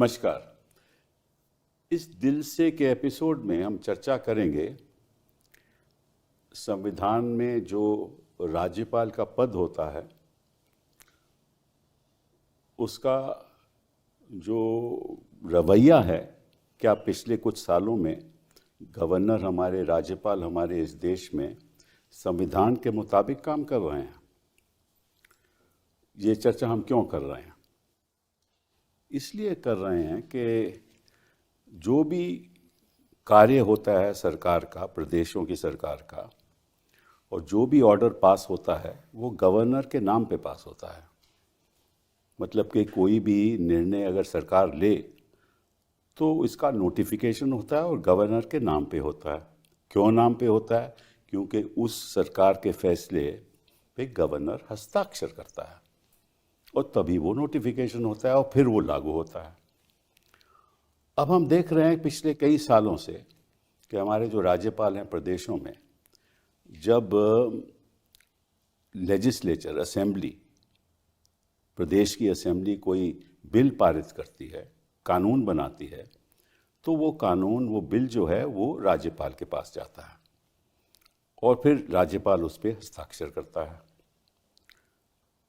नमस्कार। इस दिल से के एपिसोड में हम चर्चा करेंगे संविधान में जो राज्यपाल का पद होता है उसका जो रवैया है। क्या पिछले कुछ सालों में गवर्नर हमारे, राज्यपाल हमारे इस देश में संविधान के मुताबिक काम कर रहे हैं? ये चर्चा हम क्यों कर रहे हैं? इसलिए कर रहे हैं कि जो भी कार्य होता है सरकार का, प्रदेशों की सरकार का, और जो भी ऑर्डर पास होता है वो गवर्नर के नाम पे पास होता है। मतलब कि कोई भी निर्णय अगर सरकार ले तो इसका नोटिफिकेशन होता है और गवर्नर के नाम पे होता है। क्यों नाम पे होता है? क्योंकि उस सरकार के फैसले पे गवर्नर हस्ताक्षर करता है और तभी वो नोटिफिकेशन होता है और फिर वो लागू होता है। अब हम देख रहे हैं पिछले कई सालों से कि हमारे जो राज्यपाल हैं प्रदेशों में, जब लेजिस्लेचर, असेंबली, प्रदेश की असेंबली कोई बिल पारित करती है, कानून बनाती है, तो वो कानून, वो बिल जो है वो राज्यपाल के पास जाता है और फिर राज्यपाल उस पर हस्ताक्षर करता है।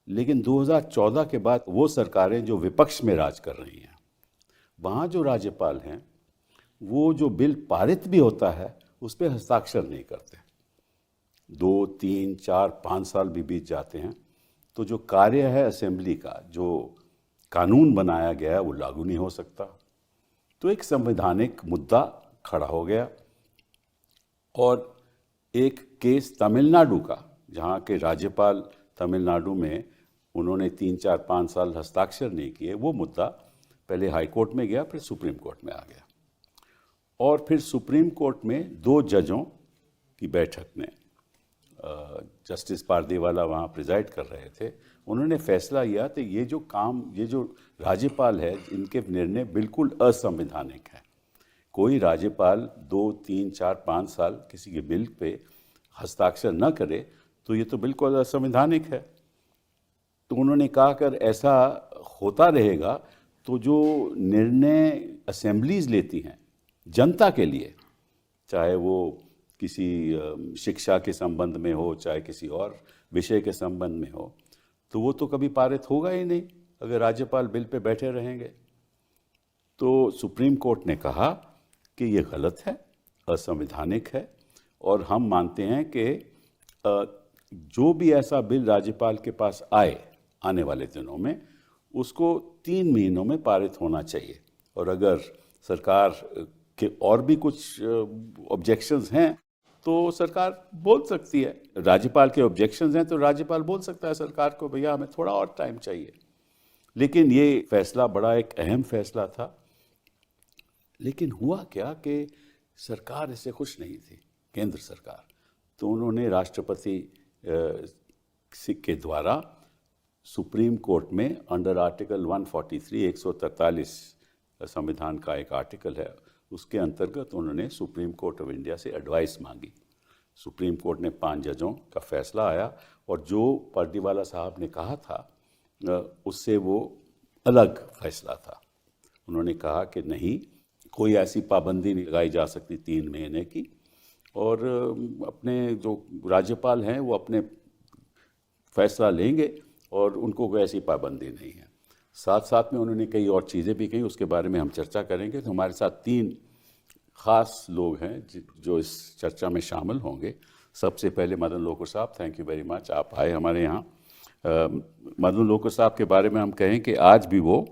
लेकिन 2014 के बाद वो सरकारें जो विपक्ष में राज कर रही हैं, वहाँ जो राज्यपाल हैं वो जो बिल पारित भी होता है उस पर हस्ताक्षर नहीं करते। 2, 3, 4, 5 साल भी बीत जाते हैं तो जो कार्य है असेंबली का, जो कानून बनाया गया है, वो लागू नहीं हो सकता। तो एक संवैधानिक मुद्दा खड़ा हो गया और एक केस तमिलनाडु का, जहाँ के राज्यपाल तमिलनाडु में उन्होंने 3, 4, 5 साल हस्ताक्षर नहीं किए, वो मुद्दा पहले हाई कोर्ट में गया, फिर सुप्रीम कोर्ट में आ गया। और फिर सुप्रीम कोर्ट में 2 जजों की बैठक में, जस्टिस पारदीवाला वहाँ प्रिजाइड कर रहे थे, उन्होंने फैसला किया कि ये जो राज्यपाल है, इनके निर्णय बिल्कुल असंवैधानिक है। कोई राज्यपाल 2, 3, 4, 5 साल किसी के बिल पे हस्ताक्षर न करे तो ये तो बिल्कुल असंवैधानिक है। तो उन्होंने कहा अगर ऐसा होता रहेगा तो जो निर्णय असेंबलीज लेती हैं जनता के लिए, चाहे वो किसी शिक्षा के संबंध में हो, चाहे किसी और विषय के संबंध में हो, तो वो तो कभी पारित होगा ही नहीं अगर राज्यपाल बिल पे बैठे रहेंगे। तो सुप्रीम कोर्ट ने कहा कि ये गलत है, असंवैधानिक है, और हम मानते हैं कि जो भी ऐसा बिल राज्यपाल के पास आने वाले दिनों में, उसको 3 महीनों में पारित होना चाहिए। और अगर सरकार के और भी कुछ ऑब्जेक्शंस हैं तो सरकार बोल सकती है। राज्यपाल के ऑब्जेक्शंस हैं तो राज्यपाल बोल सकता है सरकार को, भैया हमें थोड़ा और टाइम चाहिए। लेकिन ये फैसला बड़ा एक अहम फैसला था। लेकिन हुआ क्या कि सरकार इससे खुश नहीं थी, केंद्र सरकार। तो उन्होंने राष्ट्रपति के द्वारा सुप्रीम कोर्ट में अंडर आर्टिकल 143, 143 संविधान का एक आर्टिकल है, उसके अंतर्गत उन्होंने सुप्रीम कोर्ट ऑफ इंडिया से एडवाइस मांगी। सुप्रीम कोर्ट ने 5 जजों का फैसला आया और जो पारदीवाला साहब ने कहा था उससे वो अलग फैसला था। उन्होंने कहा कि नहीं, कोई ऐसी पाबंदी नहीं लगाई जा सकती 3 महीने की, और अपने जो राज्यपाल हैं वो अपने फैसला लेंगे और उनको कोई ऐसी पाबंदी नहीं है। साथ साथ में उन्होंने कई और चीज़ें भी कही, उसके बारे में हम चर्चा करेंगे। तो हमारे साथ 3 ख़ास लोग हैं जो इस चर्चा में शामिल होंगे। सबसे पहले मदन लोकुर साहब, थैंक यू वेरी मच, आप आए हमारे यहाँ। मदन लोकुर साहब के बारे में हम कहें कि आज भी वो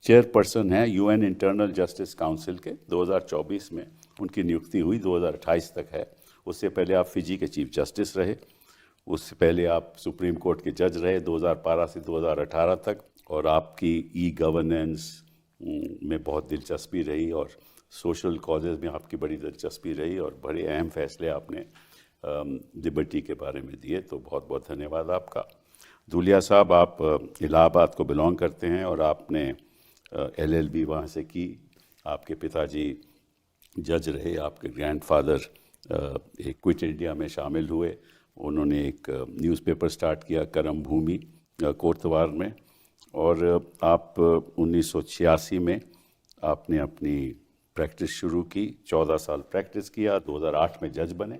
चेयरपर्सन हैं UN इंटरनल जस्टिस काउंसिल के। 2024 में उनकी नियुक्ति हुई, 2028 तक है। उससे पहले आप फिजी के चीफ जस्टिस रहे, उससे पहले आप सुप्रीम कोर्ट के जज रहे 2012 से 2018 तक, और आपकी गवर्नेंस में बहुत दिलचस्पी रही और सोशल कॉजेज़ में आपकी बड़ी दिलचस्पी रही और बड़े अहम फैसले आपने लिबर्टी के बारे में दिए। तो बहुत बहुत धन्यवाद आपका। धूलिया साहब, आप इलाहाबाद को बिलोंग करते हैं और आपने LLB वहाँ से की। आपके पिताजी जज रहे, आपके ग्रैंडफादर एक क्विट इंडिया में शामिल हुए। उन्होंने एक न्यूज़पेपर स्टार्ट किया करम भूमि कोतवार में, और आप 1986 में आपने अपनी प्रैक्टिस शुरू की, 14 साल प्रैक्टिस किया, 2008 में जज बने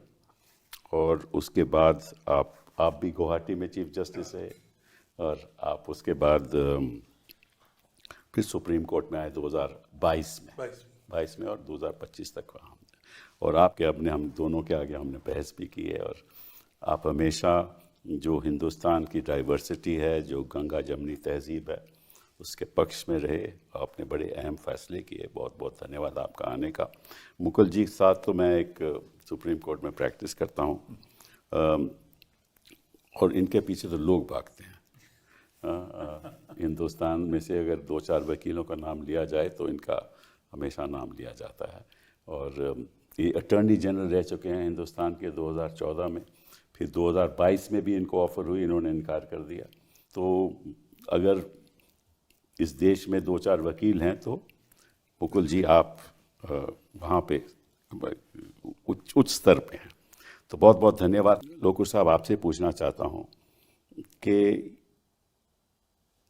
और उसके बाद आप भी गुवाहाटी में चीफ जस्टिस है और आप उसके बाद फिर सुप्रीम कोर्ट में आए 2022 में 22 में और 2025 तक वहाँ और आपके अपने हम दोनों के आगे हमने बहस भी की है और आप हमेशा जो हिंदुस्तान की डाइवर्सिटी है, जो गंगा जमनी तहजीब है, उसके पक्ष में रहे। आपने बड़े अहम फैसले किए। बहुत बहुत धन्यवाद आपका आने का। मुकुल जी के साथ तो मैं एक सुप्रीम कोर्ट में प्रैक्टिस करता हूँ और इनके पीछे तो लोग भागते हैं। हिंदुस्तान में से अगर 2-4 वकीलों का नाम लिया जाए तो इनका हमेशा नाम लिया जाता है और ये अटॉर्नी जनरल रह चुके हैं हिंदुस्तान के 2014 में, फिर 2022 में भी इनको ऑफ़र हुई, इन्होंने इनकार कर दिया। तो अगर इस देश में 2-4 वकील हैं तो मुकुल जी आप वहाँ पे उच्च स्तर पे हैं। तो बहुत बहुत धन्यवाद। लोकुर साहब, आपसे पूछना चाहता हूँ कि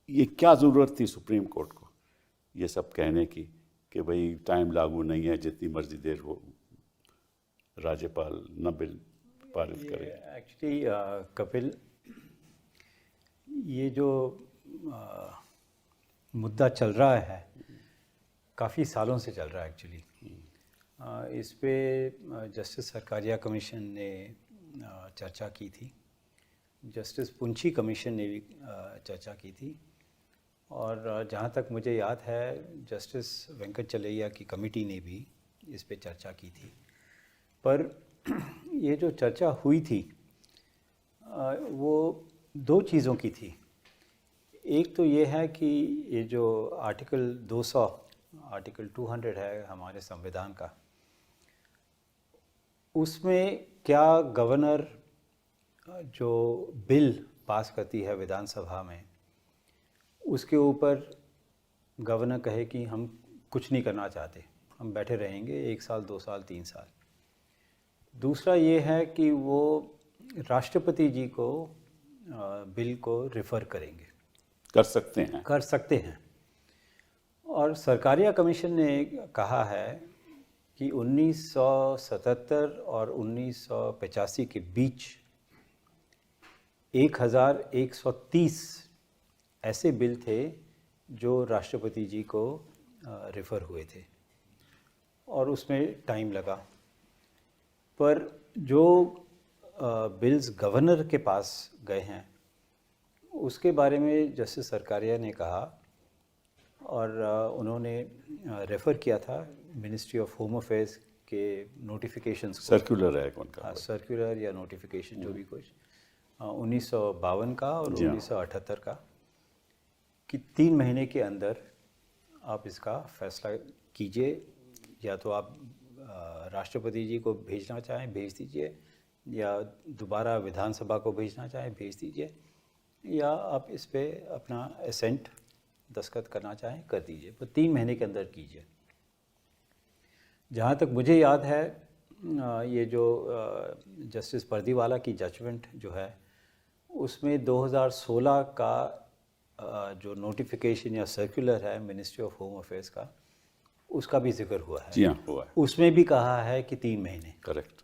ये क्या ज़रूरत थी सुप्रीम कोर्ट को ये सब कहने की कि भाई टाइम लागू नहीं है, जितनी मर्जी देर हो राज्यपाल न बिल पारित करे। एक्चुअली कपिल, ये जो मुद्दा चल रहा है काफ़ी सालों से चल रहा है एक्चुअली। इस पे जस्टिस सरकारिया कमीशन ने चर्चा की थी, जस्टिस पुंछी कमीशन ने भी चर्चा की थी और जहाँ तक मुझे याद है जस्टिस वेंकट चलैया की कमेटी ने भी इस पे चर्चा की थी। पर ये जो चर्चा हुई थी वो 2 चीज़ों की थी। एक तो ये है कि ये जो आर्टिकल 200 आर्टिकल 200 है हमारे संविधान का, उसमें क्या गवर्नर जो बिल पास करती है विधानसभा में, उसके ऊपर गवर्नर कहे कि हम कुछ नहीं करना चाहते, हम बैठे रहेंगे 1 साल 2 साल 3 साल। दूसरा ये है कि वो राष्ट्रपति जी को बिल को रेफ़र करेंगे, कर सकते हैं। और सरकारिया कमीशन ने कहा है कि 1977 और 1985 के बीच 1130 ऐसे बिल थे जो राष्ट्रपति जी को रेफ़र हुए थे और उसमें टाइम लगा। पर जो बिल्स गवर्नर के पास गए हैं उसके बारे में जस्टिस सरकारिया ने कहा और उन्होंने रेफ़र किया था मिनिस्ट्री ऑफ होम अफेयर्स के नोटिफिकेशंस को। सर्कुलर है कौन का? सर्कुलर या नोटिफिकेशन जो भी कुछ 1952 का और 1978 का, कि 3 महीने के अंदर आप इसका फैसला कीजिए, या तो आप राष्ट्रपति जी को भेजना चाहें भेज दीजिए, या दोबारा विधानसभा को भेजना चाहें भेज दीजिए, या आप इस पे अपना असेंट दस्तखत करना चाहें कर दीजिए, पर 3 महीने के अंदर कीजिए। जहाँ तक मुझे याद है ये जो जस्टिस पर्दीवाला की जजमेंट जो है उसमें 2016 का जो नोटिफिकेशन या सर्कुलर है मिनिस्ट्री ऑफ होम अफेयर्स का, उसका भी जिक्र हुआ है। जी हाँ, हुआ है। उसमें भी कहा है कि 3 महीने। करेक्ट।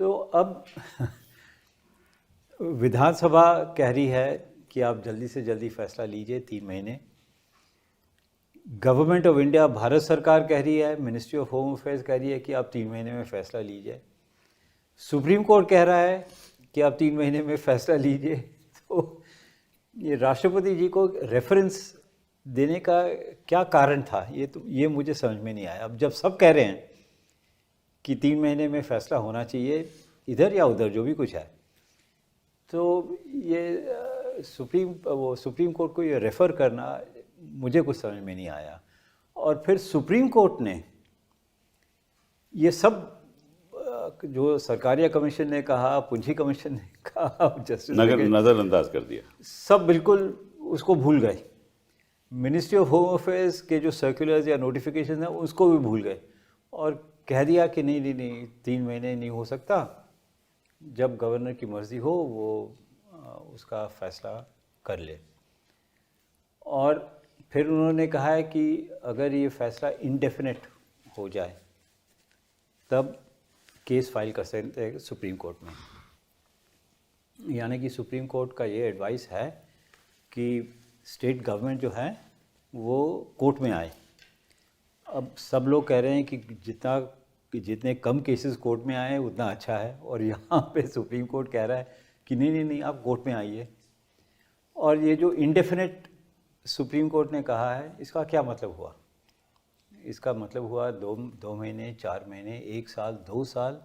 तो अब विधानसभा कह रही है कि आप जल्दी से जल्दी फैसला लीजिए 3 महीने। गवर्नमेंट ऑफ इंडिया, भारत सरकार कह रही है, मिनिस्ट्री ऑफ होम अफेयर्स कह रही है कि आप 3 महीने में फ़ैसला लीजिए। सुप्रीम कोर्ट कह रहा है कि आप 3 महीने में फ़ैसला लीजिए। तो ये राष्ट्रपति जी को रेफरेंस देने का क्या कारण था, ये मुझे समझ में नहीं आया। अब जब सब कह रहे हैं कि 3 महीने में फ़ैसला होना चाहिए इधर या उधर जो भी कुछ है, तो ये सुप्रीम कोर्ट को ये रेफ़र करना मुझे कुछ समझ में नहीं आया। और फिर सुप्रीम कोर्ट ने ये सब जो सरकारिया कमीशन ने कहा, पुंछी कमीशन ने कहा, जस्टिस नज़रअंदाज कर दिया, सब बिल्कुल उसको भूल गए। मिनिस्ट्री ऑफ होम अफेयर्स के जो सर्कुलर्स या नोटिफिकेशन हैं उसको भी भूल गए और कह दिया कि नहीं 3 महीने नहीं हो सकता, जब गवर्नर की मर्ज़ी हो वो उसका फ़ैसला कर ले। और फिर उन्होंने कहा है कि अगर ये फैसला इंडेफिनेट हो जाए तब केस फाइल कर सकते हैं सुप्रीम कोर्ट में। यानी कि सुप्रीम कोर्ट का ये एडवाइस है कि स्टेट गवर्नमेंट जो है वो कोर्ट में आए। अब सब लोग कह रहे हैं कि जितने कम केसेस कोर्ट में आए उतना अच्छा है, और यहाँ पे सुप्रीम कोर्ट कह रहा है कि नहीं नहीं नहीं, आप कोर्ट में आइए। और ये जो इंडेफिनेट सुप्रीम कोर्ट ने कहा है, इसका क्या मतलब हुआ? इसका मतलब हुआ 2 महीने, 4 महीने, 1 साल, 2 साल।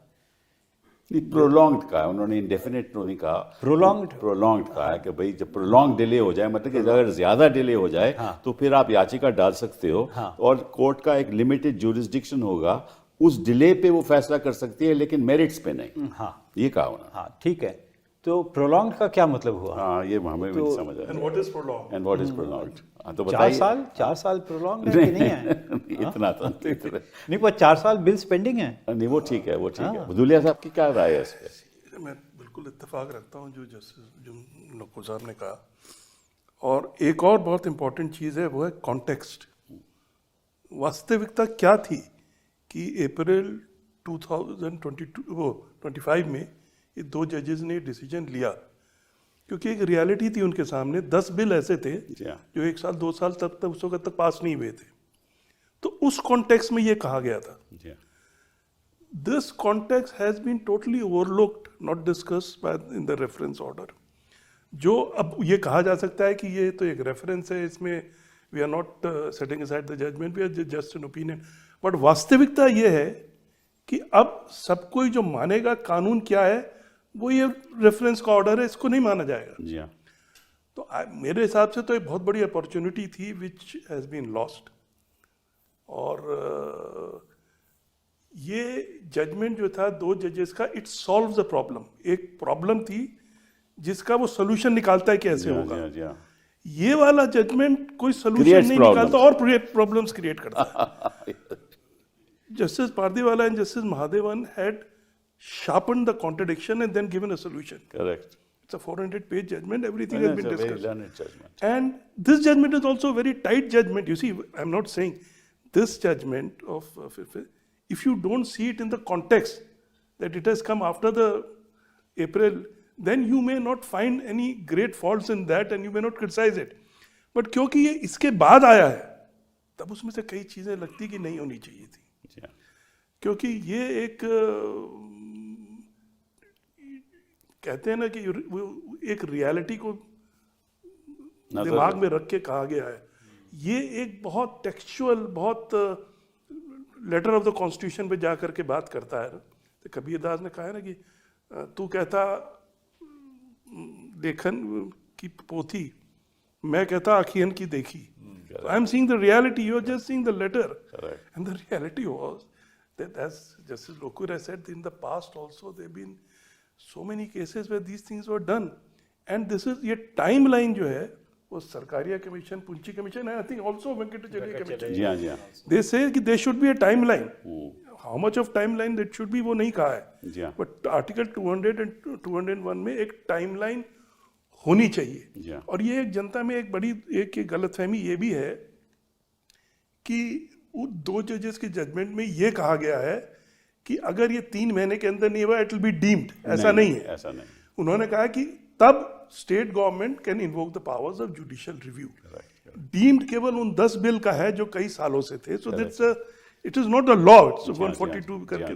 प्रोलॉन्ग्ड कहा, उन्होंने इंडेफिनेट नहीं कहा, प्रोलॉन्ग्ड कहा है कि भाई जब प्रोलॉन्ग डिले हो जाए, मतलब कि अगर ज्यादा डिले हो जाए तो फिर आप याचिका डाल सकते हो, और कोर्ट का एक लिमिटेड ज्यूरिसडिक्शन होगा, उस डिले पे वो फैसला कर सकती है, लेकिन मेरिट्स पे नहीं। हाँ, ये कहा उन्होंने। हाँ, ठीक है। तो प्रोलॉन्ग का क्या मतलब हुआ? हाँ, ये हमें भी नहीं समझ आया। And what is prolong? हाँ, तो बताइए। 4 साल प्रोलॉन्ग है कि नहीं है? इतना तो नहीं, पर 4 साल बिल्स पेंडिंग है। नहीं, वो ठीक है, वो ठीक है। धुलिया साहब की क्या राय है इस पे? मैं बिल्कुल इत्तेफाक रखता हूँ जो जस्टिस जो नकुल साहब ने कहा। और एक और बहुत इंपॉर्टेंट चीज़ है, वो है कॉन्टेक्स्ट। वास्तविकता क्या थी कि अप्रैल 2025 में ये 2 जजेस ने डिसीजन लिया, क्योंकि एक रियलिटी थी उनके सामने। 10 बिल ऐसे थे जो 1 साल 2 साल तक उस वक्त तक पास नहीं हुए थे। तो उस कॉन्टेक्स्ट में ये कहा गया था। This context has been totally overlooked, not discussed in the reference order. जो अब ये कहा जा सकता है कि ये तो एक रेफरेंस है, इसमें we are not setting aside the judgment, we are just an opinion. But वास्तविकता ये है कि अब सब कोई जो मानेगा कानून क्या है, वो ये रेफरेंस का ऑर्डर है, इसको नहीं माना जाएगा। तो मेरे हिसाब से तो एक बहुत बड़ी अपॉर्चुनिटी थी विच हैज बीन लॉस्ट। और ये जजमेंट जो था 2 जजेस का, इट सॉल्व्स द प्रॉब्लम। एक प्रॉब्लम थी जिसका वो सोल्यूशन निकालता है कैसे होगा। ये वाला जजमेंट कोई सोल्यूशन नहीं निकालता और प्रॉब्लम्स क्रिएट करता है। Justice Pardiwala and Justice Mahadevan had sharpened the contradiction and then given a solution. Correct. It's a 400-page judgment. Everything has been discussed. Very learned judgment. And this judgment is also a very tight judgment. You see, I'm not saying this judgment of if you don't see it in the context that it has come after the April, then you may not find any great faults in that and you may not criticize it. But क्योंकि ये इसके बाद आया है, तब उसमें से कई चीजें लगती कि नहीं होनी चाहिए थी। क्योंकि ये एक कहते हैं ना कि एक रियलिटी को दिमाग में रख के कहा गया है। ये एक बहुत टेक्सचुअल, बहुत लेटर ऑफ द कॉन्स्टिट्यूशन पे जा करके बात करता है ना। तो कबीरदास ने कहा है ना कि तू कहता लेखन की पोथी, मैं कहता आखियन की देखी। I am seeing the reality, you are just seeing the letter, and the reality was that, as Justice Lokur has said, in the past also there have been so many cases where these things were done, and this is ये timeline जो है वो Sarkaria commission, पुंची commission है, I think also Venkatachalam commission, they say कि there should be a timeline. How much of timeline that should be वो नहीं कहा है, but Article 200 and 201 में एक timeline होनी चाहिए। और ये एक जनता में एक बड़ी एक गलतफहमी ये भी है कि 2 जजेस के जजमेंट में ये कहा गया है कि अगर ये 3 महीने के अंदर नहीं हुआ इट विल बी डीम्ड। ऐसा नहीं है, ऐसा नहीं। उन्होंने कहा कि तब state government can invoke the powers of judicial review. Deemed केवल उन 10 बिल का है जो कई सालों से थे। So that's it is not a law, it's 142 करके।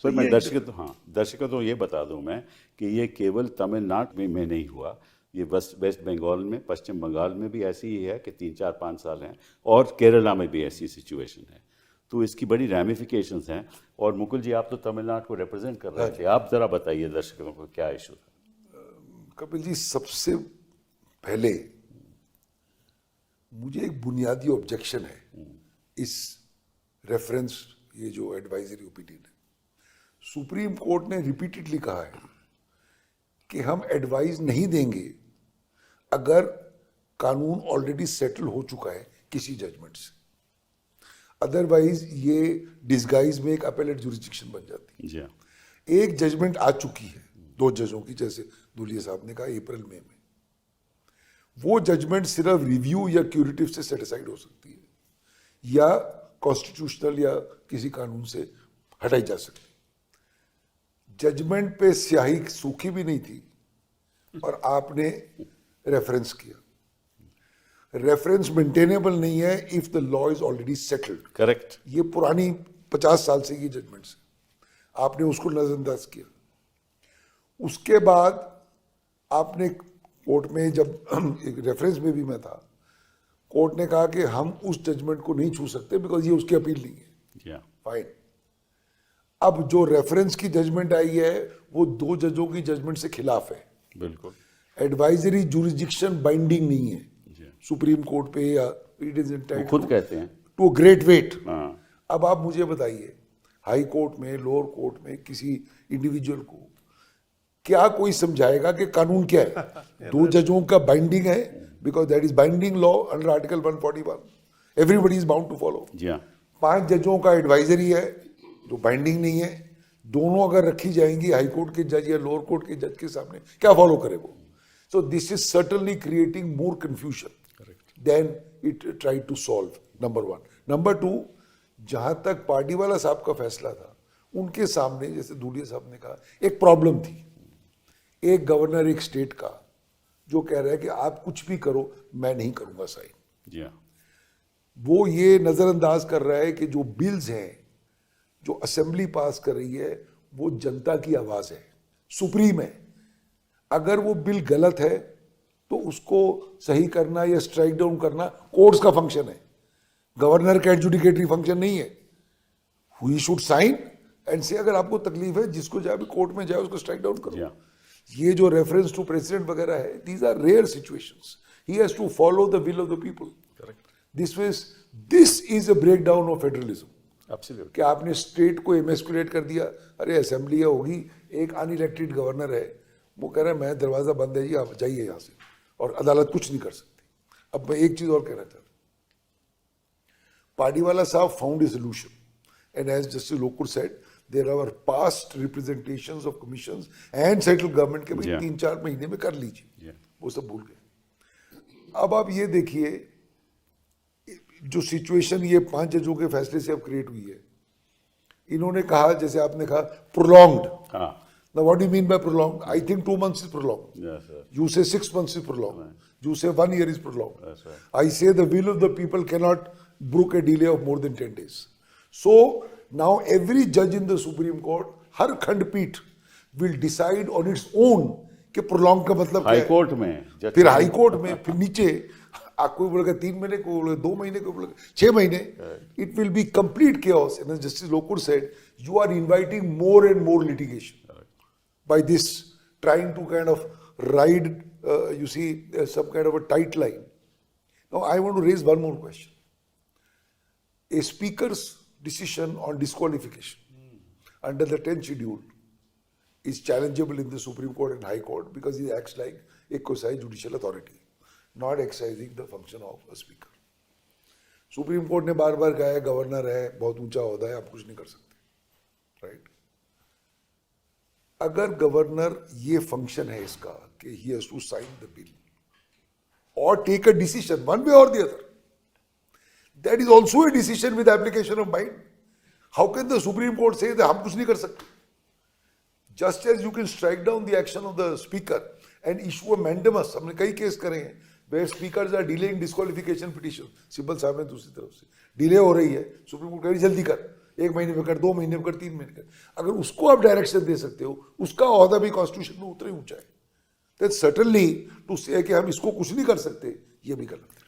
सर मैं दर्शकों तो ये बता दूं मैं कि ये केवल तमिलनाडु में नहीं हुआ, ये वेस्ट बंगाल में, पश्चिम बंगाल में भी ऐसी ही है कि 3-4-5 साल हैं, और केरला में भी ऐसी सिचुएशन है। तो इसकी बड़ी रैमिफिकेशंस हैं। और मुकुल जी, आप तो तमिलनाडु को रिप्रेजेंट कर रहे थे, आप जरा बताइए दर्शकों को क्या इशू था। कपिल जी, सबसे पहले मुझे एक बुनियादी ऑब्जेक्शन है इस रेफरेंस, ये जो एडवाइजरी ओपिनियन है। सुप्रीम कोर्ट ने रिपीटेडली कहा है कि हम एडवाइस नहीं देंगे अगर कानून ऑलरेडी सेटल हो चुका है किसी जजमेंट से, अदरवाइज ये डिस्गाइज में एक अपेलेट जुरिस्डिक्शन बन जाती है। एक जजमेंट आ चुकी है 2 जजों की, जैसे धुलिया साहब ने कहा अप्रैल में, वो जजमेंट सिर्फ रिव्यू या क्यूरेटिव से सेटिसाइड हो सकती है या कॉन्स्टिट्यूशनल या किसी कानून से हटाई जा सकती है। जजमेंट पे स्याही सूखी भी नहीं थी और आपने रेफरेंस किया। रेफरेंस मेंटेनेबल नहीं है if the law is already settled. Correct. ये पुरानी 50 साल से ये जजमेंट है, आपने उसको नजरअंदाज किया। उसके बाद आपने कोर्ट में, जब एक रेफरेंस में भी मैं था, कोर्ट ने कहा कि हम उस जजमेंट को नहीं छू सकते बिकॉज ये उसकी अपील नहीं है। फाइन। अब जो रेफरेंस की जजमेंट आई है वो 2 जजों की जजमेंट से खिलाफ है। बिल्कुल। एडवाइजरी जुरिस्डिक्शन बाइंडिंग नहीं है सुप्रीम कोर्ट पे, या इट इज एंटाइटल्ड खुद कहते हैं टू ग्रेट वेट। हाँ। अब आप मुझे बताइए, हाई कोर्ट में, लोअर कोर्ट में किसी इंडिविजुअल को क्या कोई समझाएगा कि कानून क्या है? 2 जजों का बाइंडिंग है because that is binding law under article 141, everybody is bound to follow. 5 जजों का एडवाइजरी है जो बाइंडिंग नहीं है। दोनों अगर रखी जाएंगी हाई कोर्ट के जज या लोअर कोर्ट के जज के सामने, क्या फॉलो करे वो? So this is certainly creating more confusion than it try to solve, number 1। Number 2, जहां तक पार्टीवाला साहब का फैसला था, उनके सामने, जैसे धूलिया साहब ने कहा, एक प्रॉब्लम थी। एक गवर्नर एक स्टेट का जो कह रहा है कि आप कुछ भी करो, मैं नहीं करूंगा साइन। वो ये नजरअंदाज कर रहा है कि जो बिल्स हैं जो असेंबली पास कर रही है वो जनता की आवाज है, सुप्रीम है। अगर वो बिल गलत है तो उसको सही करना या स्ट्राइक डाउन करना कोर्ट्स का फंक्शन है, गवर्नर का एडजुडिकेटरी फंक्शन नहीं है। ही शुड साइन एंड से अगर आपको तकलीफ है, जिसको जाए कोर्ट में जाए उसको स्ट्राइक डाउन करो। ये जो रेफरेंस टू प्रेसिडेंट वगैरह है, these are rare situations. He has to follow the will of the people. This is a breakdown of federalism. कि आपने स्टेट को एमेस्कुलेट कर दिया। अरे असेंबली होगी, एक अनइलेक्टेड गवर्नर है, वो कह रहा है मैं दरवाजा बंद है जी, आप जाइए यहाँ से, और अदालत कुछ नहीं कर सकती। अब मैं एक चीज और कहना चाहता हूँ, पार्टीवाला साहब found a solution, and as Justice Lokur said, there are past representations of commissions and central government के भाई 3-4 महीने में कर लीजिए, वो सब भूल गए। अब आप ये देखिए जो सिचुएशन ये 5 जजों के फैसले से अब क्रिएट हुई है। इन्होंने कहा, जैसे आपने कहा, prolonged. Now what do you mean by prolonged? I think 2 months is prolonged. Yes, sir. You say 6 months is prolonged. Right. You say 1 year is prolonged. Yes, sir. I say the will of the people cannot brook a delay of more than 10 days. So now every judge in the Supreme Court, हर खंडपीठ will decide on its own कि prolonged का मतलब क्या है। High court में, फिर high court में, फिर नीचे कोई बोलेगा 3 महीने, कोई बोलेगा 2 महीने, कोई बोलेगा 6 महीने। It will be complete chaos. And as Justice Lokur said, you are inviting more and more litigation by this, trying to kind of ride, you see, some kind of a tight line. Now, I want to raise one more question. A speaker's decision on disqualification under the 10th schedule is challengeable in the Supreme Court and High Court because he acts like a quasi-judicial authority, not exercising the function of a speaker. Supreme Court ने बार बार कहा है, governor है, बहुत ऊंचा ओहदा है, आप कुछ नहीं कर सकते, राइट? अगर गवर्नर ये फंक्शन है इसका कि he has to sign the bill और take a decision one way और the other, that is also a decision with application of mind. How can the Supreme Court से हम कुछ नहीं कर सकते? Just as you can strike down the action of the speaker and issue a mandamus, हमने कई case करे हैं where speakers are delaying disqualification petition. Sibal साहब ने दूसरी तरफ से डिले हो रही है, सुप्रीम कोर्ट कह रही जल्दी कर, 1 महीने में कर, 2 महीने में कर, 3 महीने कर। अगर उसको आप डायरेक्शन दे सकते हो, उसका ओहदा भी कॉन्स्टिट्यूशन में उतना ही ऊंचा है, तो सर्टनली टू से कि हम इसको कुछ नहीं कर सकते, ये भी गलत है।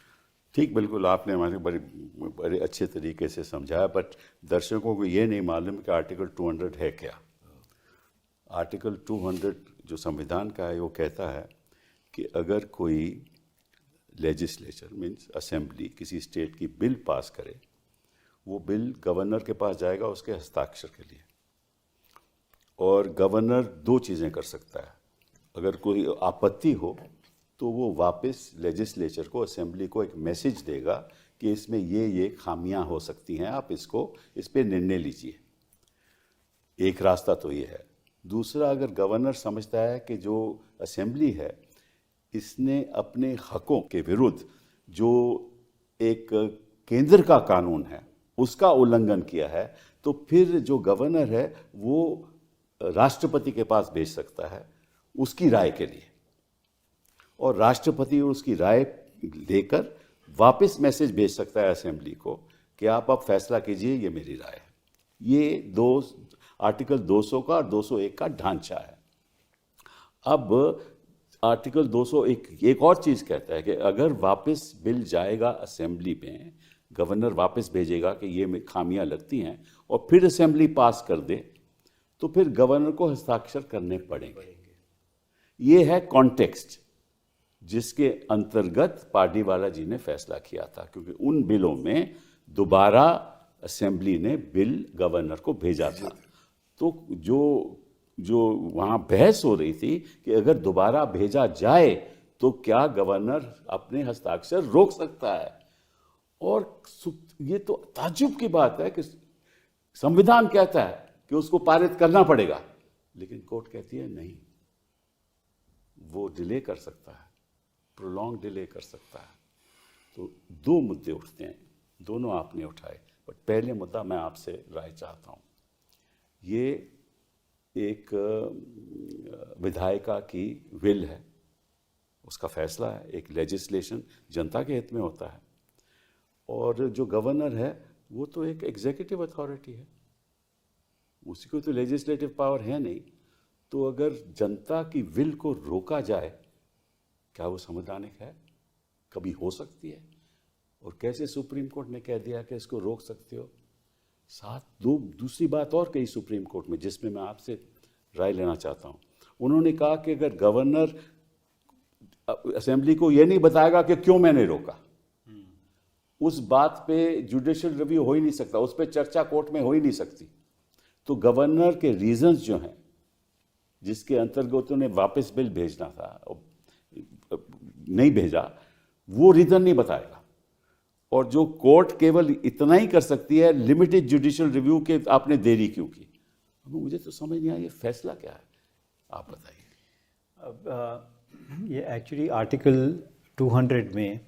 ठीक, बिल्कुल, आपने हमारे बड़े अच्छे तरीके से समझाया, बट दर्शकों को ये नहीं मालूम कि आर्टिकल 200 है क्या। आर्टिकल 200 जो संविधान का है वो कहता है कि अगर कोई लेजिस्लेचर मीन्स असेंबली किसी स्टेट की बिल पास करे, वो बिल गवर्नर के पास जाएगा उसके हस्ताक्षर के लिए, और गवर्नर 2 चीज़ें कर सकता है। अगर कोई आपत्ति हो तो वो वापस लेजिस्लेचर को, असेंबली को एक मैसेज देगा कि इसमें ये खामियां हो सकती हैं, आप इस पे निर्णय लीजिए। एक रास्ता तो ये है। दूसरा, अगर गवर्नर समझता है कि जो असेंबली है इसने अपने हकों के विरुद्ध जो एक केंद्र का कानून है उसका उल्लंघन किया है, तो फिर जो गवर्नर है वो राष्ट्रपति के पास भेज सकता है उसकी राय के लिए, और राष्ट्रपति उसकी राय लेकर वापस मैसेज भेज सकता है असेंबली को कि आप अब फैसला कीजिए, ये मेरी राय है। ये दो आर्टिकल 200 का और 201 का ढांचा है। अब आर्टिकल 201 एक और चीज़ कहता है कि अगर वापस बिल जाएगा असेंबली में, गवर्नर वापस भेजेगा कि ये खामियां लगती हैं और फिर असेंबली पास कर दे, तो फिर गवर्नर को हस्ताक्षर करने पड़ेंगे। ये है कॉन्टेक्स्ट जिसके अंतर्गत पार्टीवाला जी ने फैसला किया था, क्योंकि उन बिलों में दोबारा असेंबली ने बिल गवर्नर को भेजा था। तो जो वहाँ बहस हो रही थी कि अगर दोबारा भेजा जाए तो क्या गवर्नर अपने हस्ताक्षर रोक सकता है, और ये तो ताज्जुब की बात है कि संविधान कहता है कि उसको पारित करना पड़ेगा, लेकिन कोर्ट कहती है नहीं, वो डिले कर सकता है, प्रोलॉन्ग डिले कर सकता है। तो दो मुद्दे उठते हैं, दोनों आपने उठाए, बट पहले मुद्दा मैं आपसे राय चाहता हूँ। ये एक विधायिका की विल है, उसका फैसला है, एक लेजिस्लेशन जनता के हित में होता है, और जो गवर्नर है वो तो एक एग्जीक्यूटिव अथॉरिटी है, उसी को तो लेजिस्लेटिव पावर है नहीं। तो अगर जनता की विल को रोका जाए, क्या वो संवैधानिक है? कभी हो सकती है? और कैसे सुप्रीम कोर्ट ने कह दिया कि इसको रोक सकते हो? साथ दूसरी बात और कही सुप्रीम कोर्ट में, जिसमें मैं आपसे राय लेना चाहता हूँ। उन्होंने कहा कि अगर गवर्नर असेंबली को ये नहीं बताएगा कि क्यों मैंने रोका, उस बात पे जुडिशियल रिव्यू हो ही नहीं सकता, उस पर चर्चा कोर्ट में हो ही नहीं सकती। तो गवर्नर के रीजंस जो हैं जिसके अंतर्गत उन्हें वापस बिल भेजना था, नहीं भेजा, वो रीजन नहीं बताएगा। और जो कोर्ट केवल इतना ही कर सकती है, लिमिटेड जुडिशियल रिव्यू के आपने देरी क्यों की। मुझे तो समझ नहीं आया ये फैसला क्या है, आप बताइए। अब ये एक्चुअली आर्टिकल 200 में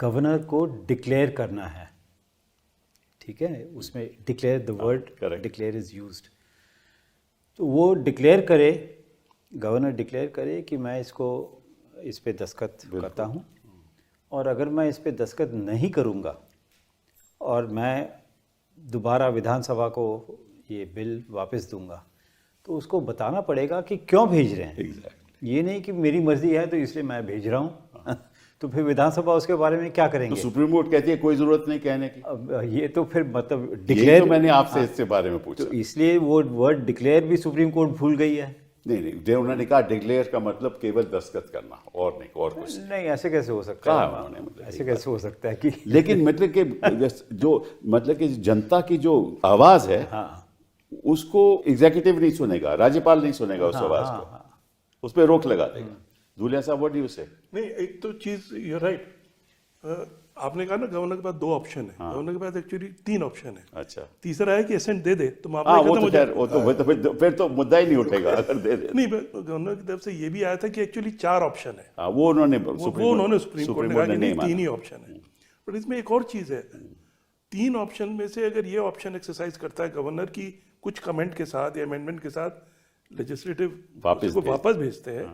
गवर्नर को डिक्लेयर करना है, ठीक है, उसमें declare the word declare is used. तो वो डिक्लेयर करे, गवर्नर डिक्लेयर करे कि मैं इस पे दस्तखत करता हूँ, और अगर मैं इस पे दस्तखत नहीं करूँगा और मैं दोबारा विधानसभा को ये बिल वापस दूंगा, तो उसको बताना पड़ेगा कि क्यों भेज रहे हैं। ये नहीं कि मेरी मर्जी है तो इसलिए मैं भेज रहा हूँ तो फिर विधानसभा उसके बारे में क्या करेंगे? तो सुप्रीम कोर्ट कहती है कोई जरूरत नहीं कहने की। अब ये तो फिर मतलब डिक्लेयर, तो मैंने आपसे इसके बारे में पूछा, तो इसलिए वो वर्ड डिक्लेयर भी सुप्रीम कोर्ट भूल गई है। नहीं, उन्होंने कहा डिक्लेयर का मतलब केवल दस्तखत करना, और नहीं, और कुछ नहीं। ऐसे कैसे हो सकता है? उन्होंने ऐसे कैसे हो सकता है कि लेकिन मतलब कि जो मतलब कि जनता की जो आवाज है, उसको एग्जीक्यूटिव नहीं सुनेगा, राज्यपाल नहीं सुनेगा उस आवाज को, उस पर रोक लगा देगा। धूलिया साहब, व्हाट डू यू से? नहीं, एक तो चीज यू राइट, आपने कहा ना गवर्नर के पास 2 ऑप्शन है। गवर्नर के पास एक्चुअली 3 ऑप्शन है। अच्छा, तीसरा है कि असेंट दे दे तो वो तो फिर तो मुद्दा ही नहीं उठेगा अगर दे दे। नहीं, गवर्नर की तरफ से ये भी आया था कि एक्चुअली 4 ऑप्शन है। वो उन्होंने सुप्रीम कोर्ट ने कहा कि नहीं, 3 ही ऑप्शन है। बट इसमें एक और चीज है, 3 ऑप्शन में से अगर ये ऑप्शन एक्सरसाइज करता है गवर्नर की कुछ कमेंट के साथ या अमेंडमेंट के साथ, लेजिस्लेटिव वापस भेजते हैं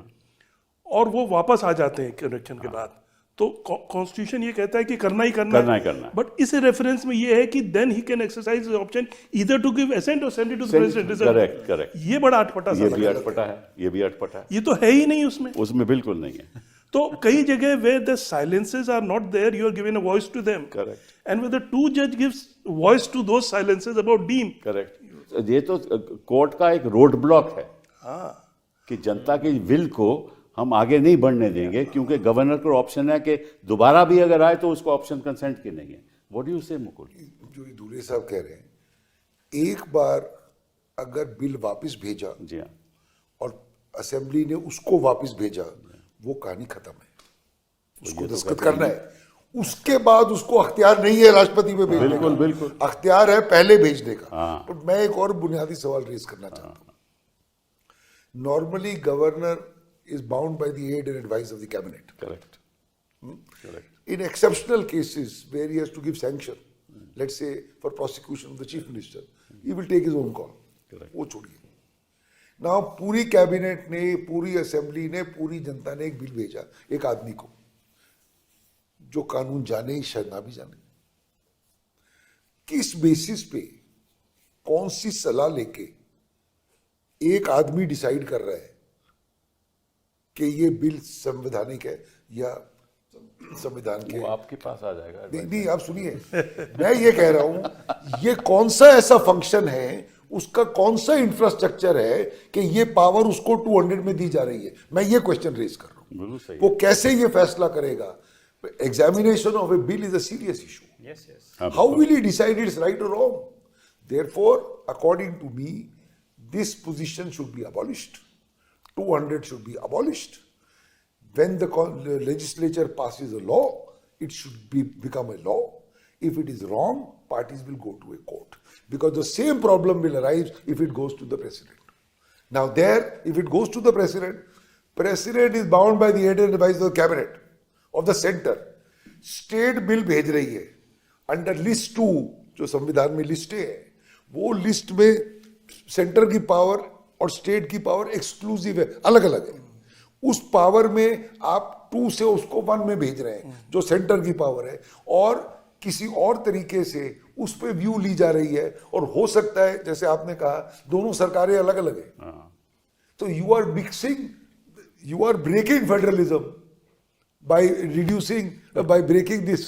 और वो वापस आ जाते हैं करेक्शन के बाद, तो कॉन्स्टिट्यूशन ये कहता है कि करना ही करना है। बट इस रेफरेंस में ये है कि then he can exercise the option either to give assent और send it to the president. Correct. ये बड़ा अटपटा सा, ये भी अटपटा है, ये तो है ही नहीं उसमें बिल्कुल नहीं है। तो कई जगह where the silences are not there, you are giving a voice to them. Correct. And where the two जज gives voice to those silences about deem. Correct. ये तो कोर्ट का एक रोड ब्लॉक है कि जनता की विल को हम आगे नहीं बढ़ने देंगे, क्योंकि गवर्नर को ऑप्शन है कि दोबारा भी अगर आए तो उसको ऑप्शन कंसेंट की नहीं है। व्हाट डू यू से मुकुल? जो धूलिया साहब कह रहे हैं, एक बार अगर बिल वापस भेजा, जी हाँ, और असेंबली ने उसको वापस भेजा, वो कहानी खत्म है, उसको दस्तखत करना है। उसके बाद उसको अख्तियार नहीं है राष्ट्रपति में भेजने का, बिल्कुल अख्तियार है पहले भेजने का। तो मैं एक और बुनियादी सवाल रेज करना चाहता हूँ। Normally governor is bound by the aid and advice of the cabinet. Correct. Correct. In exceptional cases where he has to give sanction, let's say for prosecution of the chief minister, he will take his own call. Correct. वो छोड़िए. Now पूरी cabinet ने, पूरी assembly ने, पूरी जनता ने एक bill भेजा एक आदमी को, जो कानून जाने शायद ना भी जाने. किस बेसिस पे, कौन सी सलाह लेके एक आदमी डिसाइड कर रहा है कि ये बिल संवैधानिक है या संविधान के? वो आपके पास आ जाएगा. नहीं, आप सुनिए, मैं ये कह रहा हूं, ये कौन सा ऐसा फंक्शन है, उसका कौन सा इंफ्रास्ट्रक्चर है कि ये पावर उसको 200 में दी जा रही है? मैं ये क्वेश्चन रेज कर रहा हूं. वो कैसे ये फैसला करेगा? Examination of a bill is a serious issue. Yes. How will he decide it's right or wrong? Therefore, according to me, this position should be abolished. 200 should be abolished. When the legislature passes a law, it should become a law. If it is wrong, parties will go to a court. Because the same problem will arise if it goes to the president. Now there, if it goes to the president is bound by the aid and advice of the cabinet, of the center. State bill भेज रही है under list 2, जो संविधान में लिस्टें हैं, वो list में centre की पावर और स्टेट की पावर एक्सक्लूसिव है, अलग अलग है. उस पावर में आप 2 से उसको 1 में भेज रहे हैं, जो सेंटर की पावर है, और किसी और तरीके से उस पर व्यू ली जा रही है. और हो सकता है, जैसे आपने कहा, दोनों सरकारें अलग अलग है. तो you are mixing, you are breaking federalism by reducing, by breaking this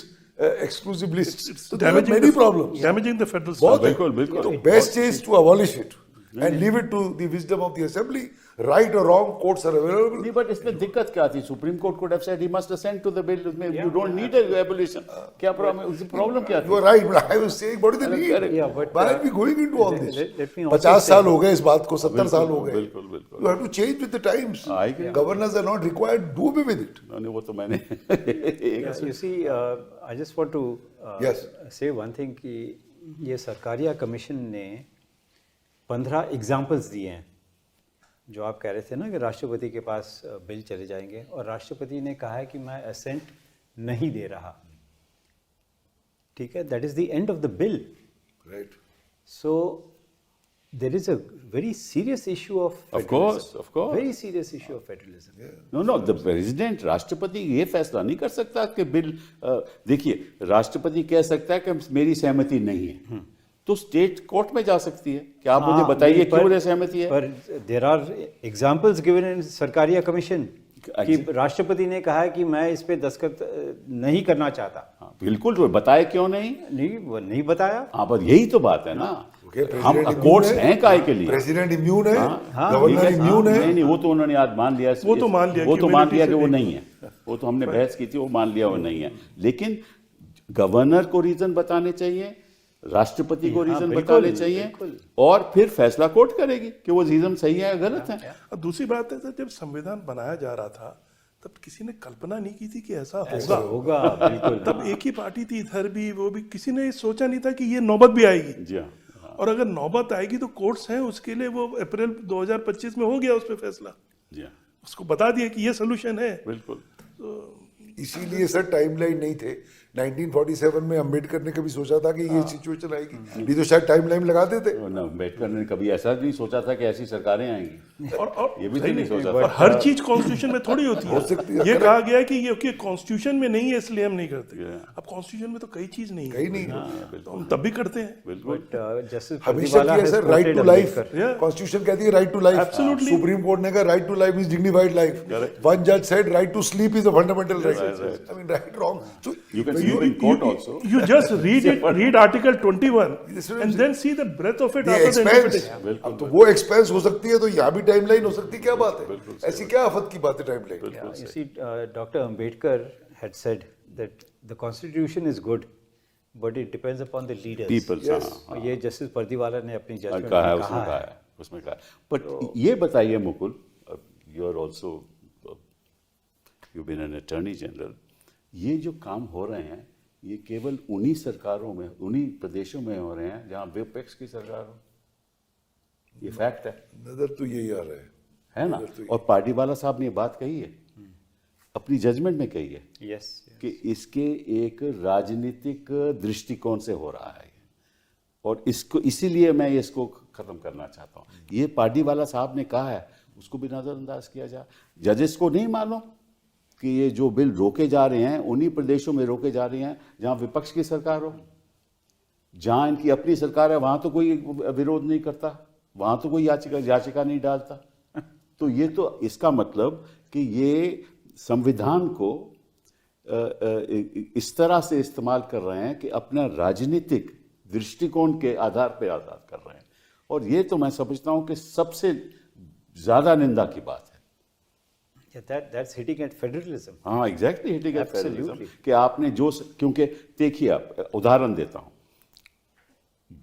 exclusive list. So there are many problems. Damaging the federal system. बिल्कुल. So best is to abolish it and leave it to the wisdom of the assembly. Right or wrong, courts are available. नहीं, but इसमें दिक्कत क्या थी? Supreme court could have said he must assent to the bill. You don't need a abolition. क्या problem क्या थी? You are right, but I was saying, what is the need? Yeah, but, why are we going into all this? let me also 50 say- साल हो गए इस बात को, 70 साल हो गए. बिल्कुल. You have to change with the times. I agree. Governors are not required. Do away with it. नहीं, वो तो मैंने Yeah, you see, I just want to Yes. say one thing कि ये सरकारिया कमीशन ने 15 एग्जाम्पल्स दिए हैं. जो आप कह रहे थे ना कि राष्ट्रपति के पास बिल चले जाएंगे, और राष्ट्रपति ने कहा है कि मैं असेंट नहीं दे रहा. ठीक है, that is the end of the bill. Right. So there is a very serious issue of Of course. Very serious issue of federalism. No the president, राष्ट्रपति ये फैसला नहीं कर सकता कि बिल, देखिए, राष्ट्रपति कह सकता है कि मेरी सहमति नहीं है, तो स्टेट कोर्ट में जा सकती है कि आप मुझे बताइए क्यों मेरी सहमति है. पर there are examples given in Sarkaria commission कि राष्ट्रपति ने कहा है कि मैं इस पे दस्तखत नहीं करना चाहता. हाँ, बिल्कुल. वो बताए क्यों नहीं? वो नहीं बताया. हाँ, पर यही तो बात है ना. हम President कोर्ट्स immune है, हैं काहे के लिए? प्रेसिडेंट इम्यून है, हाँ, गवर्नर इम्यून है. नहीं, वो तो उन्होंने आज मान लिया. वो तो मान लिया वो कि तो मान लिया कि immunity वो से नहीं है. वो तो हमने बहस की थी, वो मान लिया वो नहीं है. लेकिन गवर्नर को रीजन बताने चाहिए, राष्ट्रपति को रीजन बताने चाहिए, और फिर फैसला कोर्ट करेगी कि वो रीजन सही है या गलत है. और दूसरी बात है, जब संविधान बनाया जा रहा था तब किसी ने कल्पना नहीं की थी कि ऐसा होगा. बिल्कुल. तब एक ही पार्टी थी, इधर भी वो भी, किसी ने सोचा नहीं था कि ये नौबत भी आएगी. जी हाँ. और अगर नौबत आएगी तो कोर्ट्स हैं उसके लिए. वो अप्रैल 2025 में हो गया उस पर फैसला. जी हाँ. उसको बता दिया कि ये सोल्यूशन है. बिल्कुल. इसीलिए सर टाइमलाइन नहीं थे. 1947 में अम्बेडकर ने कभी सोचा था कि ये सिचुएशन आएगी? नहीं तो शायद टाइमलाइन लगा देते. अम्बेडकर ने कभी ऐसा नहीं सोचा था कि ऐसी सरकारें आएंगी. और ये भी तो नहीं सोचा और था. हर चीज कॉन्स्टिट्यूशन में थोड़ी होती हो सकती है. ये कहा गया है कि ये कॉन्स्टिट्यूशन में नहीं है इसलिए हम नहीं करते. अब कॉन्स्टिट्यूशन में तो कई चीज नहीं है, कहीं नहीं. तो हम तब भी करते हैं. बट जस्टिस हमेशा किया sir, right to life. Constitution कहती है right to life. Absolutely. Supreme Court ने कहा right to life is dignified life. One जज said right to sleep is a fundamental right. I mean right wrong. So You can see in court also. You just read Article 21 and then see the breadth of it after the interpretation. अब तो वो expense हो सकती है, तो यहाँ भी timeline हो सकती है. क्या बात है? ऐसी क्या आफत की बात है timeline? you see, Dr. Ambedkar had said that the constitution is good, but it depends upon the leaders. People, Yes. और ये जस्टिस परदीवाला ने अपनी जजमेंट कहा है, में उसमें कहा कहा है. है, उसमें कहा है. बट ये बताइए Mukul, you are also, you been an attorney general, ये जो काम हो रहे हैं ये केवल उन्हीं सरकारों में, उन्हीं प्रदेशों में हो रहे हैं जहां विपक्ष की सरकार हो. ये फैक्ट है. नजर तो यही आ रहा है ना। और पार्टीवाला साहब ने ये बात कही है, अपनी जजमेंट में कही है यस कि इसके एक राजनीतिक दृष्टिकोण से हो रहा है, और इसको इसीलिए मैं इसको खत्म करना चाहता हूँ। ये पार्टीवाला साहब ने कहा है, उसको भी नज़रअंदाज किया जाए। जजेस को नहीं मालूम कि ये जो बिल रोके जा रहे हैं उन्हीं प्रदेशों में रोके जा रहे हैं जहाँ विपक्ष की सरकार हो। जहाँ इनकी अपनी सरकार है वहाँ तो कोई विरोध नहीं करता, वहाँ तो कोई याचिका नहीं डालता। तो ये तो इसका मतलब कि ये संविधान को इस तरह से इस्तेमाल कर रहे हैं कि अपना राजनीतिक दृष्टिकोण के आधार पर आज़ाद कर रहे हैं, और ये तो मैं समझता हूँ कि सबसे ज़्यादा निंदा की बात है। that's hitting at federalism. हाँ, exactly hitting at Absolutely. Federalism कि आपने जो, क्योंकि देखिए आप, उदाहरण देता हूँ,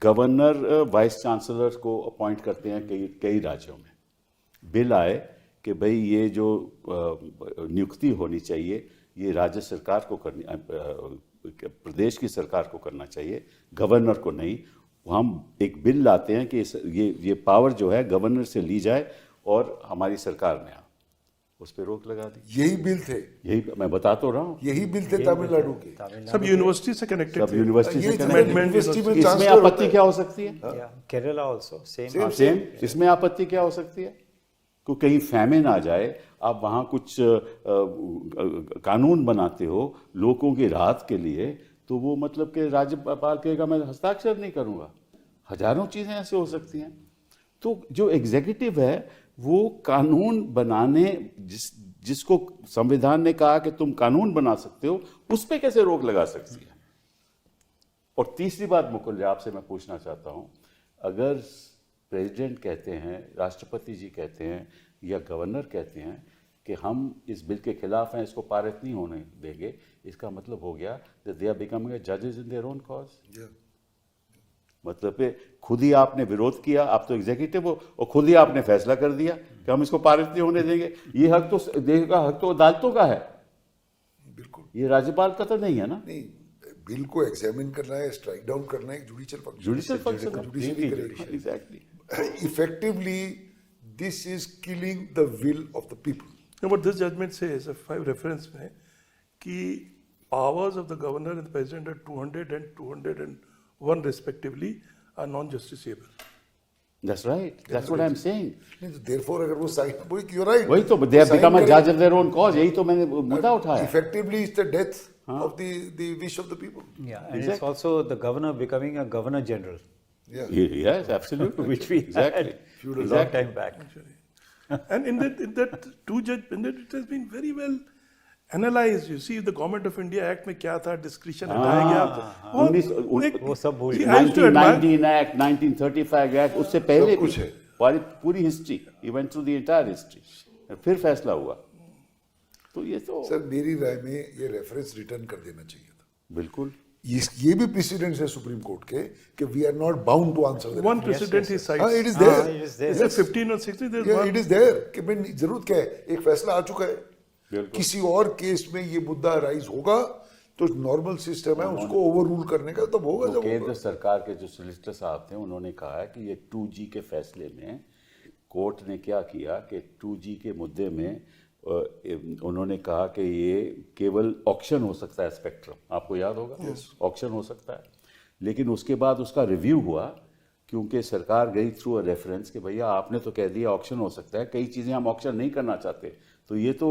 गवर्नर वाइस चांसलर को अपॉइंट करते हैं कई राज्यों में। बिल आए कि भाई ये जो नियुक्ति होनी चाहिए ये राज्य सरकार को करनी, प्रदेश की सरकार को करना चाहिए, गवर्नर को नहीं। हम एक बिल लाते हैं कि ये पावर जो है गवर्नर से ली जाए, और हमारी सरकार ने उस पर रोक लगा दी। यही बिल थे, यही मैं बता तो रहा हूँ, यही बिल थे तमिलनाडु के। सब यूनिवर्सिटी से कनेक्टेड सब यूनिवर्सिटी से ये connected। यूनिवर्सिटी में इसमें ट्रांसफर होता आपत्ति है। क्या हो सकती है? Yeah, Kerala also same. हाँ, सेम। इसमें आपत्ति क्या हो सकती है? को कहीं फैमिन आ जाए, आप वहाँ कुछ कानून बनाते हो लोगों की राहत के लिए, तो वो मतलब कि राज्यपाल कहेगा मैं हस्ताक्षर नहीं करूँगा। हजारों चीज़ें ऐसे हो सकती हैं। तो जो एग्जीक्यूटिव है वो कानून बनाने, जिसको संविधान ने कहा कि तुम कानून बना सकते हो, उस पर कैसे रोक लगा सकती है? और तीसरी बात मुकुल जी आपसे मैं पूछना चाहता हूं, अगर प्रेसिडेंट कहते हैं, राष्ट्रपति जी कहते हैं या गवर्नर कहते हैं कि हम इस बिल के खिलाफ हैं, इसको पारित नहीं होने देंगे, इसका मतलब हो गया that they are becoming judges in their own cause। मतलब पे खुद ही आपने विरोध किया, आप तो एग्जीक्यूटिव हो, और खुद ही आपने फैसला कर दिया कि हम इसको पारित नहीं होने देंगे। ये हक तो देश का हक तो अदालतों का है, बिल्कुल ये राज्यपाल का तो नहीं है ना। नहीं, बिल को एग्जामिन करना है, स्ट्राइक डाउन करना है, judicial function, judicial function judiciary करेगी। Exactly. Effectively, this is killing the will of the people. No, but this judgment says, if I reference में, कि powers of the governor and the president are 200 and 201 respectively are non-justiciable. That's right. That's what I'm saying. नहीं तो therefore अगर वो sign, you're right. वही तो they have become a judge of their own cause, यही तो मैंने मुद्दा उठाया। Effectively, it's the death of the wish of the people. Yeah, and it's also the governor becoming a governor general, Yeah. Yes, absolutely. which we exactly. had a long time back. And in that it has been very well analyzed. You see, the Government of India Act में क्या था, discretion हटाया गया। वो सब भूल See, I used to admire- 1919 Act, 1935 Act, उससे पहले कुछ है। पूरी history, he went through the entire history, फिर फैसला हुआ। तो ये तो सर मेरी राय में ये रेफरेंस रिटर्न कर देना चाहिए था। बिल्कुल ये भी प्रेसिडेंट्स है सुप्रीम कोर्ट के कि we are not bound to answer One precedent he cites. It is there, it is there. Is it 15 or 16? There's one. It is there कि भाई जरूरत क्या है, एक फैसला आ चुका है, बिल्कुल। किसी और केस में ये मुद्दा राइज होगा तो नॉर्मल सिस्टम है उसको ओवर रूल करने का तब होगा तो जब केंद्र होगा। सरकार के जो सोलिसिटर साहब थे उन्होंने कहा है कि ये 2G के फैसले में कोर्ट ने क्या किया कि 2G के मुद्दे में उन्होंने कहा कि ये केवल ऑक्शन हो सकता है, स्पेक्ट्रम आपको याद होगा, ऑक्शन हो सकता है, लेकिन उसके बाद उसका रिव्यू हुआ क्योंकि सरकार गई थ्रू अ रेफरेंस कि भैया आपने तो कह दिया ऑक्शन हो सकता है, कई चीज़ें हम ऑक्शन नहीं करना चाहते, तो ये तो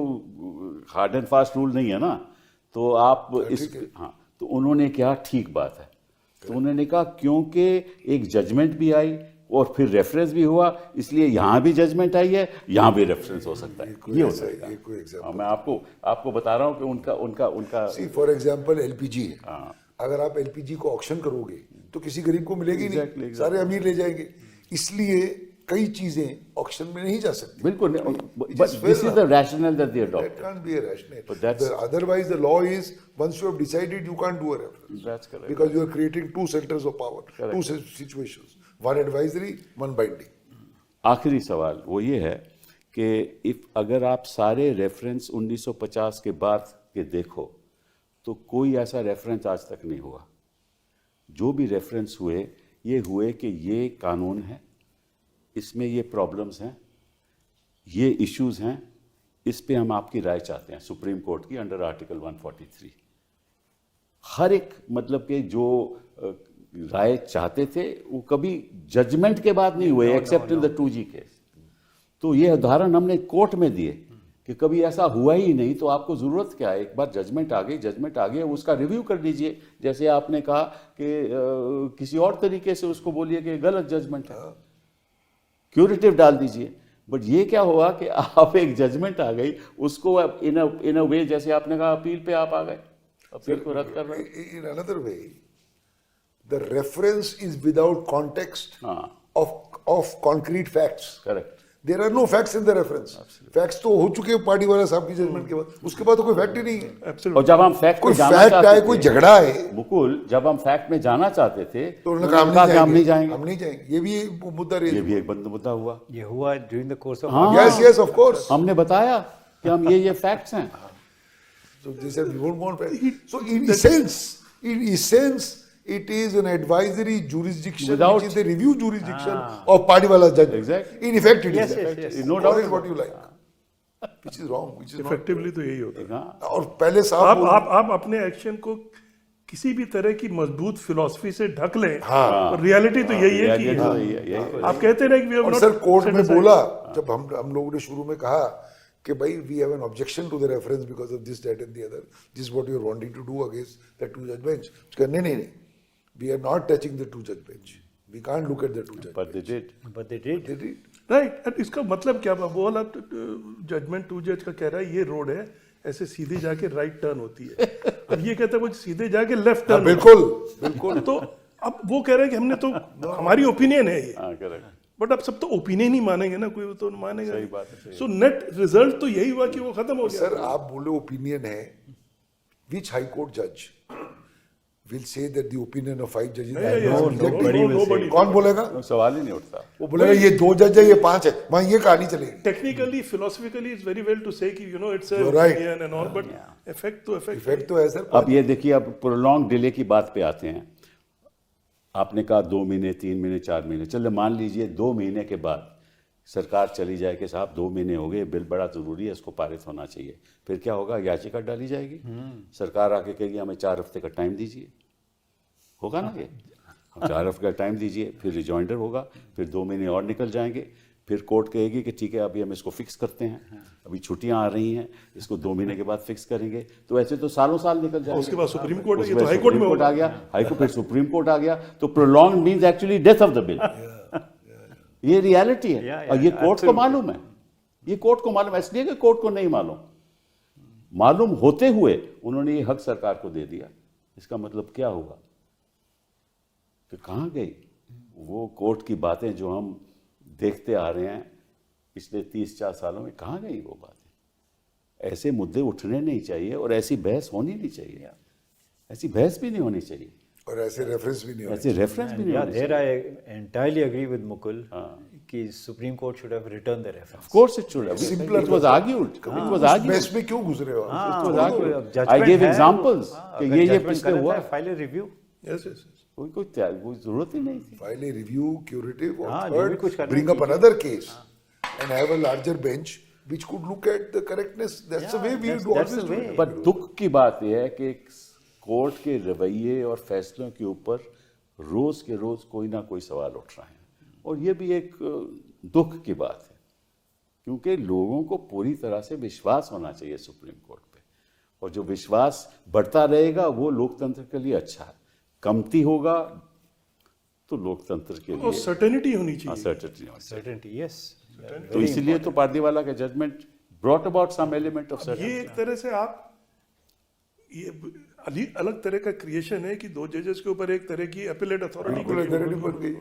हार्ड एंड फास्ट रूल नहीं है ना, तो आप इस हाँ, तो उन्होंने कहा ठीक बात है, तो उन्होंने कहा क्योंकि एक जजमेंट भी आई और फिर रेफरेंस भी हुआ, इसलिए यहाँ भी जजमेंट आई है, यहाँ भी रेफरेंस हो सकता है, ये हो सकता है। हाँ, मैं आपको बता रहा हूँ कि उनका सी फॉर एग्जांपल एलपीजी है, अगर आप एलपीजी को ऑक्शन करोगे तो किसी गरीब को मिलेगी नहीं, सारे अमीर ले जाएंगे, इसलिए कई चीजें ऑक्शन में नहीं जा सकती। बिल्कुल, but this is the rationale that they adopted. That can't be a rationale. But that's- Otherwise the law is once you have decided you can't do a reference. That's correct. Because you are creating two centers of power, Correct. two situations, one advisory, one binding. आखिरी सवाल वो ये है कि अगर आप सारे reference 1950 के बाद के देखो तो कोई ऐसा रेफरेंस आज तक नहीं हुआ। जो भी रेफरेंस हुए कि ये कानून है, इसमें ये प्रॉब्लम्स हैं, ये इश्यूज हैं, इस पे हम आपकी राय चाहते हैं सुप्रीम कोर्ट की अंडर आर्टिकल 143। हर एक मतलब कि जो राय चाहते थे वो कभी जजमेंट के बाद नहीं हुए, accept in the 2G case. तो ये उदाहरण हमने कोर्ट में दिए कि कभी ऐसा हुआ ही नहीं, तो आपको जरूरत क्या है? एक बार जजमेंट आ गई, उसका रिव्यू कर लीजिए। जैसे आपने कहा कि किसी और तरीके से उसको बोलिए कि गलत जजमेंट है, क्यूरेटिव डाल दीजिए। बट ये क्या हुआ कि आप एक जजमेंट आ गई, उसको इन अ वे, जैसे आपने कहा अपील पे आप आ गए, अपील को रद्द कर रहे हैं। In another way, the reference is without context of concrete facts. Correct. There are no facts in the reference. Facts तो हो चुके हैं पार्टी वाला साहब की जजमेंट के बाद, उसके बाद तो कोई फैक्ट ही नहीं है। और जब हम फैक्ट कोई में जाना फैक्ट चाहते आए, थे, कोई झगड़ा है, मुकुल, जब हम फैक्ट में जाना चाहते थे तो उन्होंने उन्होंने कहा कहा कि हम नहीं जाएंगे। हम नहीं जाएंगे। ये भी एक मुद्दा रेज ये हुआ। भी एक बंद मुद्दा हुआ। ये हुआ ड्यूरिंग द कोर्स ऑफ हाँ। Yes, of course. हमने बताया कि हम ये फैक्ट्स हैं। So they said we won't want facts. So in essence, it is an advisory jurisdiction, Without- which is the review jurisdiction of party wala judge. Exactly. In effect, it Yes, is. yes, yes. No Call doubt it what about you like. Which is wrong. Which is not. Effectively तो यही होता है। हाँ। और पहले साहब आप अपने एक्शन को किसी भी तरह की मजबूत फिलॉसफी से ढक लें, हाँ। और रियलिटी तो यही है कि यही आप कहते हैं कि और सर कोर्ट में बोला, जब हम लोगों ने शुरू में कहा कि भाई we have an objection to the reference because of this that and the other, this what you are wanting to do against the 2 जज बेंच। नहीं, we are not touching the 2 जज bench, we can't look at the 2 जज। But they did. Right. इसका मतलब क्या? वो वाला judgement 2 जज का कह रहा है ये रोड है, ऐसे सीधे जाके राइट टर्न होती है, अब ये कहता है वो सीधे जाके लेफ्ट टर्न। बिल्कुल। तो अब वो कह रहा है कि हमने तो हमारी ओपिनियन है ये, हाँ, correct. बट अब सब तो ओपिनियन ही मानेंगे ना, कोई तो मानेगा। सही बात है, सो नेट रिजल्ट तो यही हुआ कि वो खत्म हो गया। सर आप बोले ओपिनियन है, विच हाई कोर्ट जज will say that the opinion of 5 judges Yeah, has yeah, been no, rejected? nobody. कौन बोलेगा? सवाल ही नहीं उठता। वो बोलेगा ये 2 जज है, ये 5 है, वहां ये कहानी चलेगी। Technically philosophically it's very well to say कि it's You're right. Opinion and all, but effect effect तो है सर। अब ये देखिए, अब प्रोलॉन्ग डिले की बात पे आते हैं। आपने कहा 2 महीने, 3 महीने, 4 महीने, चलो मान लीजिए 2 महीने के बाद सरकार चली जाए कि साहब 2 महीने हो गए, बिल बड़ा जरूरी है, इसको पारित होना चाहिए। फिर क्या होगा? याचिका डाली जाएगी, सरकार आके कहेगी हमें 4 हफ्ते का टाइम दीजिए, होगा ना ये? 4 हफ्ते का टाइम दीजिए, फिर रिजॉइंडर होगा, फिर 2 महीने और निकल जाएंगे, फिर कोर्ट कहेगी कि ठीक है अभी हम इसको फिक्स करते हैं, अभी छुट्टियां आ रही हैं, इसको 2 महीने के बाद फिक्स करेंगे। तो ऐसे तो सालों साल निकल जाएंगे। उसके बाद सुप्रीम कोर्ट, ये उसके तो बाद हाई कोर्ट में सुप्रीम कोर्ट होगा। आ गया, हाई कोर्ट, फिर सुप्रीम कोर्ट आ गया, तो prolong means actually death of the bill. ये रियलिटी है। और ये कोर्ट को मालूम है, ये कोर्ट को मालूम है, इसलिए कि कोर्ट को नहीं मालूम होते हुए उन्होंने ये हक सरकार को दे दिया। इसका मतलब क्या हुआ कि कहाँ गई वो कोर्ट की बातें जो हम देखते आ रहे हैं पिछले 30-40 सालों में? कहाँ गई वो बातें? ऐसे मुद्दे उठने नहीं चाहिए और ऐसी बहस होनी नहीं चाहिए, ऐसी बहस भी नहीं होनी चाहिए, और ऐसे रेफरेंस भी नहीं होने ऐसे रेफरेंस भी नहीं होने चाहिए। There I entirely agree with Mukul कि Supreme Court should have returned the reference. Of course it should have. Simpler It was argued. It was argued. Base में क्यों घुस रहे हो आप? It was अब argued. judgment I gave है, examples कि अगर ये judgment पिछले गलत हुआ, है, file a review। यस। कोई जरूरत ही नहीं थी। File a review, curative, or हाँ, जो भी कुछ third, करना bring up कीजिए। another case and have a larger bench which could look at the correctness. That's the way we do that's always the do way. it. पर दुख की बात यह है कि कोर्ट के रवैये और फैसलों के ऊपर रोज के रोज कोई ना कोई सवाल उठ रहा है, और ये भी एक दुख की बात है, क्योंकि लोगों को पूरी तरह से विश्वास होना चाहिए सुप्रीम कोर्ट पे, और जो विश्वास बढ़ता रहेगा वो लोकतंत्र के लिए अच्छा है। कमती होगा तो लोकतंत्र के लिए सर्टेनिटी होनी चाहिए। अनसर्टेनिटी होनी चाहिए। Certainty, yes. तो इसीलिए तो पार्दीवाला का judgment brought about some element of ये सर्टेनिटी। एक तरह से आप ये अलग तरह का क्रिएशन है कि 2 जजेस के ऊपर एक तरह की अपीलेट अथॉरिटी बन गई।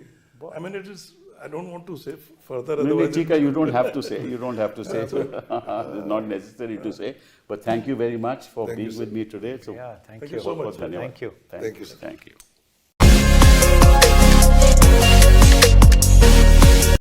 I mean, it is. I don't want to say further. No, Otherwise, Chika, you don't have to say. You don't have to say. It's not necessary to say. But thank you very much for being with me today. So, Yeah, thank Thank you. you so much. बहुत धन्यवाद. Thank you. Thank you, sir. Thank you.